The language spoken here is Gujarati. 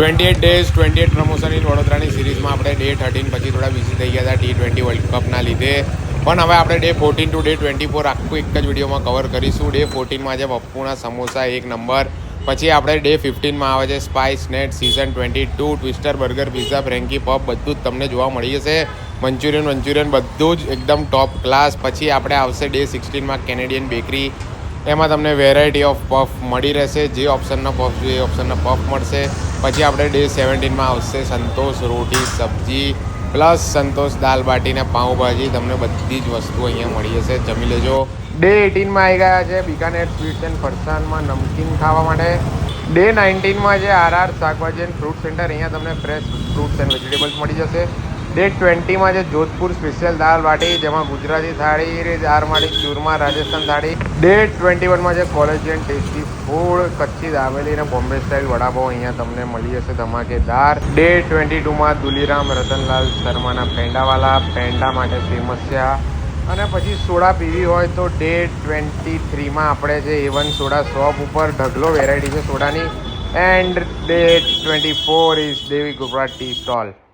28 ડેઝ 28 પ્રમોશન ઇન વડોદરાની સિરીઝમાં આપણે ડે 13 પછી થોડા બિઝી થઈ ગયા હતા T20 વર્લ્ડ કપના લીધે. પણ હવે આપણે ડે 14 ટુ ડે 24 આખું એક જ વિડીયોમાં કવર કરીશું. ડે 14માં છે પપ્પુના સમોસા 1 નંબર. પછી આપણે ડે 15માં આવે છે spice net season 22, twister burger, pizza, frankie pub બધું જ તમને જોવા મળી જશે. મંચુરિયન બધું જ એકદમ ટોપ ક્લાસ. પછી આપણે આવશે ડે 16માં કેનેડિયન બેકરી. એમાં તમને વેરાયટી ઓફ પફ મળી રહેશે. જે ઓપ્શનના પફ જોઈએ એ ઓપ્શનના પફ મળશે. પછી આપણે ડે 17માં આવશે સંતોષ રોટી સબ્જી પ્લસ સંતોષ દાલ બાટી ને પાઉંભાજી. તમને બધી જ વસ્તુ અહીંયા મળી જશે, જમી લેજો. ડે 18માં આવી ગયા છે બિકાનેર સ્વીટ્સ એન્ડ ફરસાણમાં નમકીન ખાવા માટે. ડે 19માં છે RR શાકભાજી એન્ડ ફ્રૂટ સેન્ટર. અહીંયા તમને ફ્રેશ ફ્રૂટ્સ એન્ડ વેજીટેબલ્સ મળી જશે. ડે 20માં છે જોધપુર સ્પેશિયલ દાલ બાટી, જેમાં ગુજરાતી થાળી, દારમાડી ચૂરમા, રાજસ્થાન થાળી. ડે 21માં છે collegian tasty food, Kutchi dabeli અને બોમ્બે સ્ટાઇલ વડાપાઉં અહીંયા તમને મળી જશે ધમાકેદાર. ડે 22માં દુલીરામ રતનલાલ શર્માના પેંડાવાલા, પેંડા માટે ફેમસ છે આ. અને પછી સોડા પીવી હોય તો ડે 23માં આપણે છે A1 સોડા શોપ ઉપર ઢગલો વેરાયટી છે સોડાની. And day 24 is Devi Gopra tea stall.